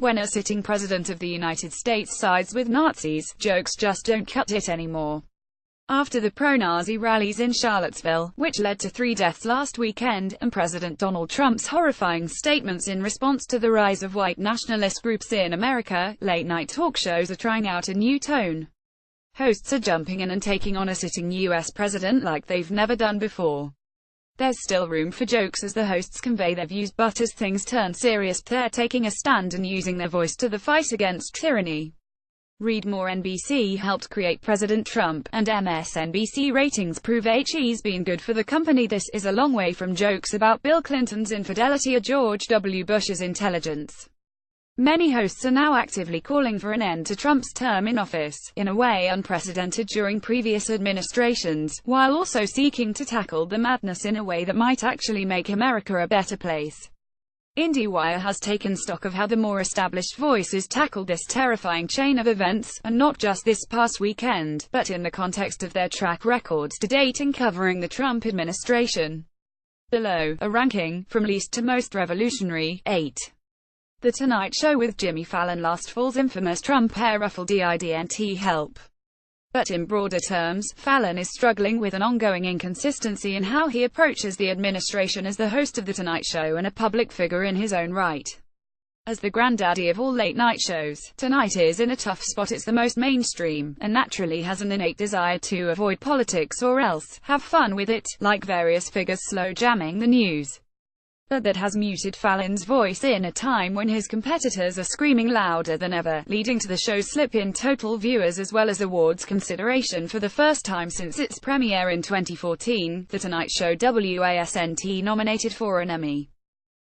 When a sitting president of the United States sides with Nazis, jokes just don't cut it anymore. After the pro-Nazi rallies in Charlottesville, which led to 3 deaths last weekend, and President Donald Trump's horrifying statements in response to the rise of white nationalist groups in America, late-night talk shows are trying out a new tone. Hosts are jumping in and taking on a sitting U.S. president like they've never done before. There's still room for jokes as the hosts convey their views, but as things turn serious, they're taking a stand and using their voice to the fight against tyranny. Read more. NBC helped create President Trump, and MSNBC ratings prove he's been good for the company. This is a long way from jokes about Bill Clinton's infidelity or George W. Bush's intelligence. Many hosts are now actively calling for an end to Trump's term in office, in a way unprecedented during previous administrations, while also seeking to tackle the madness in a way that might actually make America a better place. IndieWire has taken stock of how the more established voices tackled this terrifying chain of events, and not just this past weekend, but in the context of their track records to date in covering the Trump administration. Below, a ranking, from least to most revolutionary. 8. The Tonight Show with Jimmy Fallon. Last fall's infamous Trump hair ruffle didn't help. But in broader terms, Fallon is struggling with an ongoing inconsistency in how he approaches the administration as the host of The Tonight Show and a public figure in his own right. As the granddaddy of all late-night shows, Tonight is in a tough spot. It's the most mainstream, and naturally has an innate desire to avoid politics or else have fun with it, like various figures slow jamming the news. But that has muted Fallon's voice in a time when his competitors are screaming louder than ever, leading to the show's slip in total viewers as well as awards consideration. For the first time since its premiere in 2014, The Tonight Show wasn't nominated for an Emmy.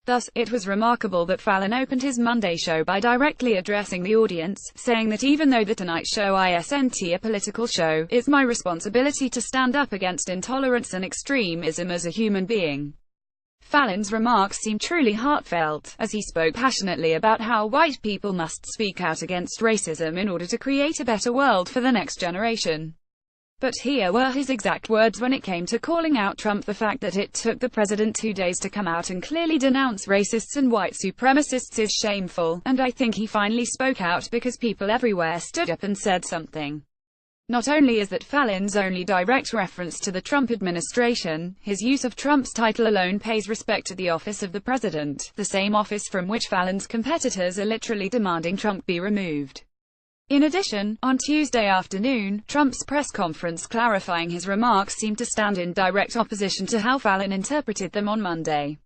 Thus, it was remarkable that Fallon opened his Monday show by directly addressing the audience, saying that even though The Tonight Show isn't a political show, it's my responsibility to stand up against intolerance and extremism as a human being. Fallon's remarks seemed truly heartfelt, as he spoke passionately about how white people must speak out against racism in order to create a better world for the next generation. But here were his exact words when it came to calling out Trump. The fact that it took the president 2 days to come out and clearly denounce racists and white supremacists is shameful, and I think he finally spoke out because people everywhere stood up and said something. Not only is that Fallon's only direct reference to the Trump administration, his use of Trump's title alone pays respect to the office of the president, the same office from which Fallon's competitors are literally demanding Trump be removed. In addition, on Tuesday afternoon, Trump's press conference clarifying his remarks seemed to stand in direct opposition to how Fallon interpreted them on Monday.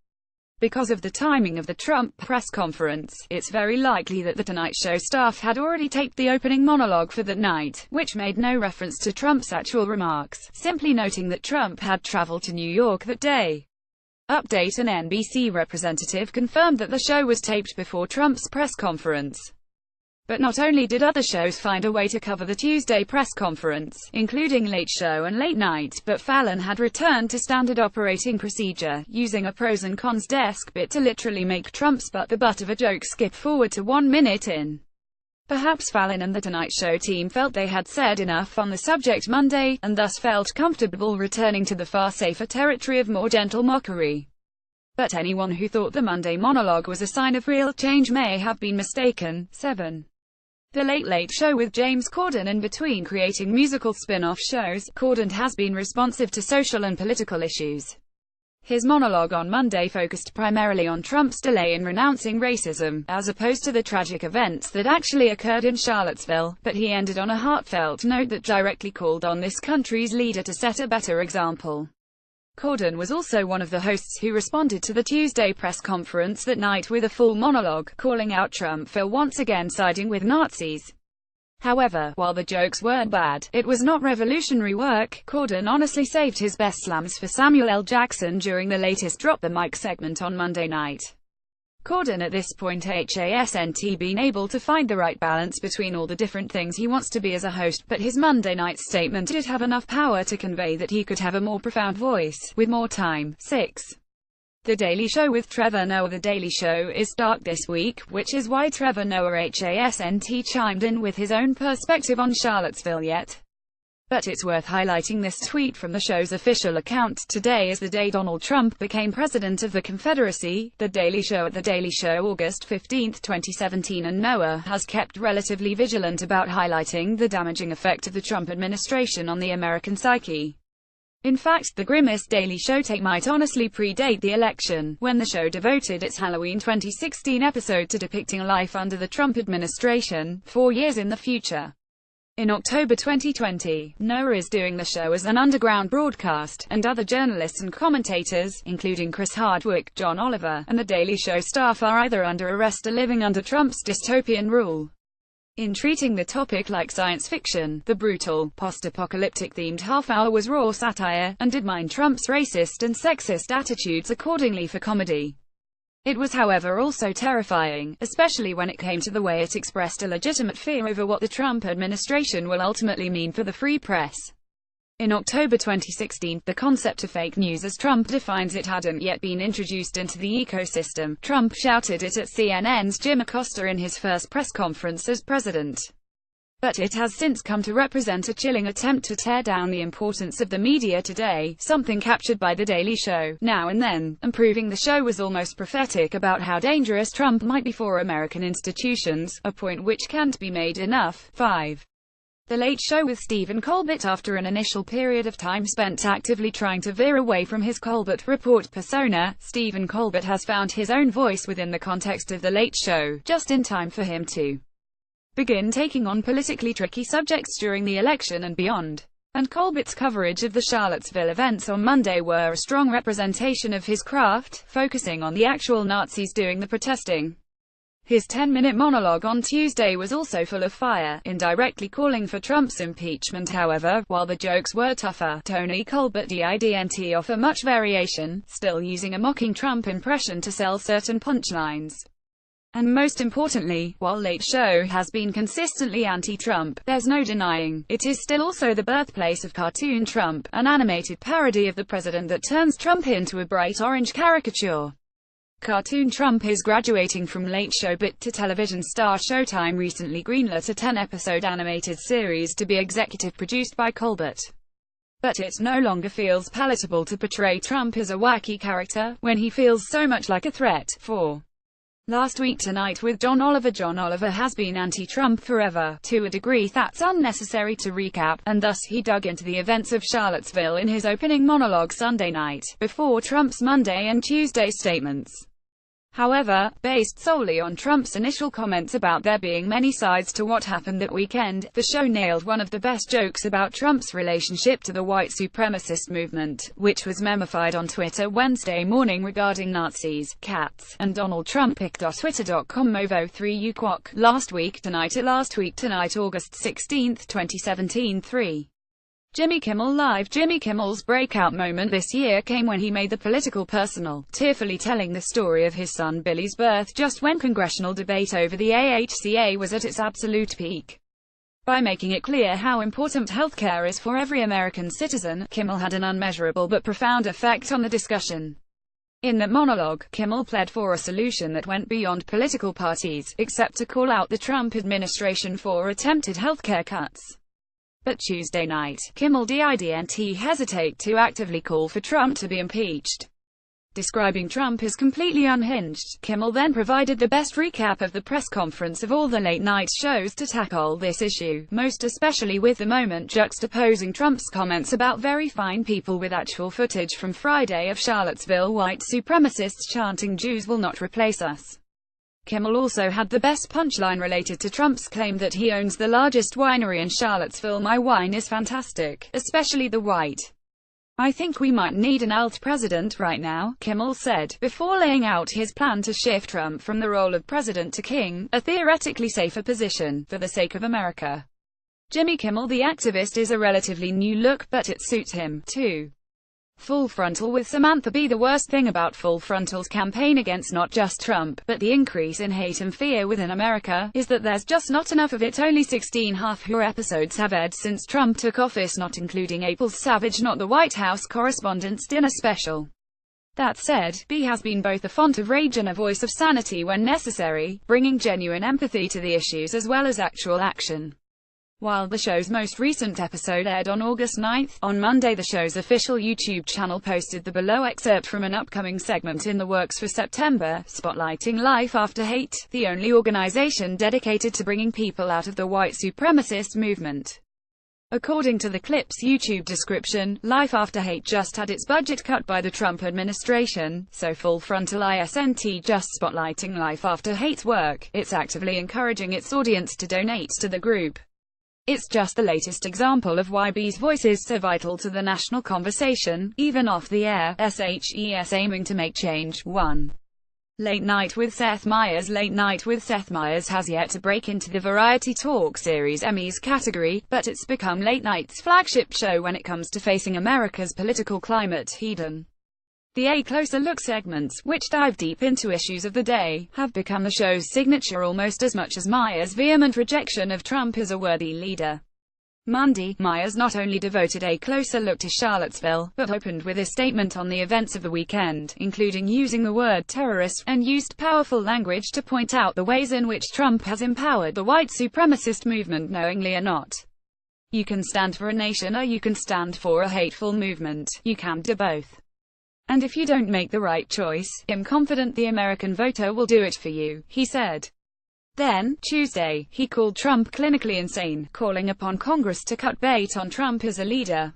Because of the timing of the Trump press conference, it's very likely that The Tonight Show staff had already taped the opening monologue for that night, which made no reference to Trump's actual remarks, simply noting that Trump had traveled to New York that day. Update: an NBC representative confirmed that the show was taped before Trump's press conference. But not only did other shows find a way to cover the Tuesday press conference, including Late Show and Late Night, but Fallon had returned to standard operating procedure, using a pros and cons desk bit to literally make Trump's butt the butt of a joke skip forward to 1 minute in. Perhaps Fallon and the Tonight Show team felt they had said enough on the subject Monday, and thus felt comfortable returning to the far safer territory of more gentle mockery. But anyone who thought the Monday monologue was a sign of real change may have been mistaken. 7. The Late Late Show with James Corden. In between creating musical spin-off shows, Corden has been responsive to social and political issues. His monologue on Monday focused primarily on Trump's delay in renouncing racism, as opposed to the tragic events that actually occurred in Charlottesville, but he ended on a heartfelt note that directly called on this country's leader to set a better example. Corden was also one of the hosts who responded to the Tuesday press conference that night with a full monologue, calling out Trump for once again siding with Nazis. However, while the jokes weren't bad, it was not revolutionary work. Corden honestly saved his best slams for Samuel L. Jackson during the latest Drop the Mic segment on Monday night. Corden at this point hasn't been able to find the right balance between all the different things he wants to be as a host, but his Monday night statement did have enough power to convey that he could have a more profound voice, with more time. 6. The Daily Show with Trevor Noah. The Daily Show is dark this week, which is why Trevor Noah hasn't chimed in with his own perspective on Charlottesville yet. But it's worth highlighting this tweet from the show's official account. Today is the day Donald Trump became president of the Confederacy. The Daily Show. At The Daily Show, August 15, 2017, and Noah has kept relatively vigilant about highlighting the damaging effect of the Trump administration on the American psyche. In fact, the grimmest Daily Show take might honestly predate the election, when the show devoted its Halloween 2016 episode to depicting life under the Trump administration, 4 years in the future. In October 2020, Noah is doing the show as an underground broadcast, and other journalists and commentators, including Chris Hardwick, John Oliver, and The Daily Show staff are either under arrest or living under Trump's dystopian rule. In treating the topic like science fiction, the brutal, post-apocalyptic-themed half-hour was raw satire, and did mine Trump's racist and sexist attitudes accordingly for comedy. It was, however, also terrifying, especially when it came to the way it expressed a legitimate fear over what the Trump administration will ultimately mean for the free press. In October 2016, the concept of fake news as Trump defines it hadn't yet been introduced into the ecosystem. Trump shouted it at CNN's Jim Acosta in his first press conference as president. But it has since come to represent a chilling attempt to tear down the importance of the media today, something captured by The Daily Show, Now and Then, and proving the show was almost prophetic about how dangerous Trump might be for American institutions, a point which can't be made enough. 5. The Late Show with Stephen Colbert. After an initial period of time spent actively trying to veer away from his Colbert Report persona, Stephen Colbert has found his own voice within the context of The Late Show, just in time for him to begin taking on politically tricky subjects during the election and beyond. And Colbert's coverage of the Charlottesville events on Monday were a strong representation of his craft, focusing on the actual Nazis doing the protesting. His 10-minute monologue on Tuesday was also full of fire, indirectly calling for Trump's impeachment. However, while the jokes were tougher, Tony Colbert didn't offer much variation, still using a mocking Trump impression to sell certain punchlines. And most importantly, while Late Show has been consistently anti-Trump, there's no denying, it is still also the birthplace of Cartoon Trump, an animated parody of the president that turns Trump into a bright orange caricature. Cartoon Trump is graduating from Late Show bit to television star. Showtime recently greenlit a 10-episode animated series to be executive produced by Colbert. But it no longer feels palatable to portray Trump as a wacky character, when he feels so much like a threat. 4. Last Week Tonight with John Oliver. John Oliver has been anti-Trump forever, to a degree that's unnecessary to recap, and thus he dug into the events of Charlottesville in his opening monologue Sunday night, before Trump's Monday and Tuesday statements. However, based solely on Trump's initial comments about there being many sides to what happened that weekend, the show nailed one of the best jokes about Trump's relationship to the white supremacist movement, which was memified on Twitter Wednesday morning regarding Nazis, cats, and Donald Trump. Twitter.com Movo 3 Uquok. Last Week Tonight. At Last Week Tonight, August 16, 2017. 3. Jimmy Kimmel Live. Jimmy Kimmel's breakout moment this year came when he made the political personal, tearfully telling the story of his son Billy's birth just when congressional debate over the AHCA was at its absolute peak. By making it clear how important healthcare is for every American citizen, Kimmel had an unmeasurable but profound effect on the discussion. In that monologue, Kimmel pled for a solution that went beyond political parties, except to call out the Trump administration for attempted healthcare cuts. But Tuesday night, Kimmel didn't hesitate to actively call for Trump to be impeached. Describing Trump as completely unhinged, Kimmel then provided the best recap of the press conference of all the late-night shows to tackle this issue, most especially with the moment juxtaposing Trump's comments about very fine people with actual footage from Friday of Charlottesville white supremacists chanting "Jews will not replace us." Kimmel also had the best punchline related to Trump's claim that he owns the largest winery in Charlottesville. "My wine is fantastic, especially the white. I think we might need an alt president right now," Kimmel said, before laying out his plan to shift Trump from the role of president to king, a theoretically safer position, for the sake of America. Jimmy Kimmel the activist is a relatively new look, but it suits him, too. Full Frontal with Samantha Bee. The worst thing about Full Frontal's campaign against not just Trump, but the increase in hate and fear within America, is that there's just not enough of it. Only 16 half-hour episodes have aired since Trump took office, not including April's Savage Not the White House Correspondents' Dinner Special. That said, Bee has been both a font of rage and a voice of sanity when necessary, bringing genuine empathy to the issues as well as actual action. While the show's most recent episode aired on August 9, on Monday the show's official YouTube channel posted the below excerpt from an upcoming segment in the works for September, spotlighting Life After Hate, the only organization dedicated to bringing people out of the white supremacist movement. According to the clip's YouTube description, Life After Hate just had its budget cut by the Trump administration, so full frontal isn't just spotlighting Life After Hate's work, it's actively encouraging its audience to donate to the group. It's just the latest example of why B's voice is so vital to the national conversation, even off the air. SHES aiming to make change. 1. Late Night with Seth Meyers. Late Night with Seth Meyers has yet to break into the Variety Talk Series Emmys category, but it's become late night's flagship show when it comes to facing America's political climate head-on. The A Closer Look segments, which dive deep into issues of the day, have become the show's signature almost as much as Meyers' vehement rejection of Trump as a worthy leader. Monday, Meyers not only devoted a closer look to Charlottesville, but opened with a statement on the events of the weekend, including using the word terrorist, and used powerful language to point out the ways in which Trump has empowered the white supremacist movement knowingly or not. You can stand for a nation or you can stand for a hateful movement. You can't do both. And if you don't make the right choice, I'm confident the American voter will do it for you, he said. Then, Tuesday, he called Trump clinically insane, calling upon Congress to cut bait on Trump as a leader.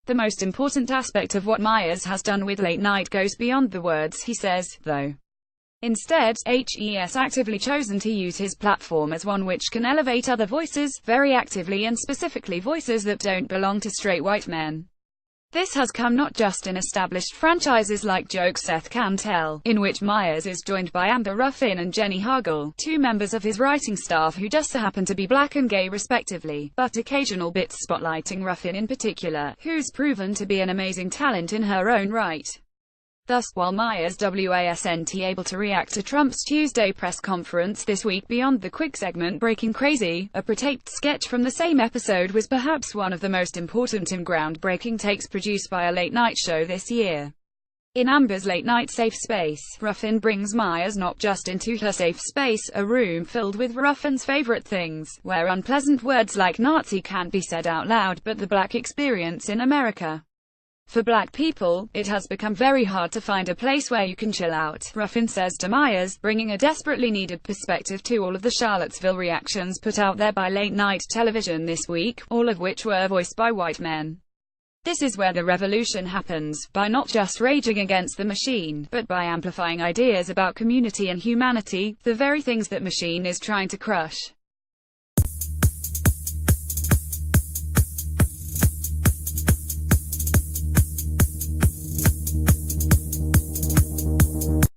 The most important aspect of what Meyers has done with Late Night goes beyond the words, he says, though. Instead, HES actively chosen to use his platform as one which can elevate other voices, very actively and specifically voices that don't belong to straight white men. This has come not just in established franchises like Jokes Seth Can Tell, in which Meyers is joined by Amber Ruffin and Jenny Hagel, two members of his writing staff who just so happen to be black and gay respectively, but occasional bits spotlighting Ruffin in particular, who's proven to be an amazing talent in her own right. Thus, while Meyers wasn't able to react to Trump's Tuesday press conference this week beyond the quick segment Breaking Crazy, a pre-taped sketch from the same episode was perhaps one of the most important and groundbreaking takes produced by a late-night show this year. In Amber's late-night safe space, Ruffin brings Meyers not just into her safe space, a room filled with Ruffin's favorite things, where unpleasant words like Nazi can't be said out loud, but the black experience in America. For black people, it has become very hard to find a place where you can chill out, Ruffin says to Meyers, bringing a desperately needed perspective to all of the Charlottesville reactions put out there by late-night television this week, all of which were voiced by white men. This is where the revolution happens, by not just raging against the machine, but by amplifying ideas about community and humanity, the very things that machine is trying to crush.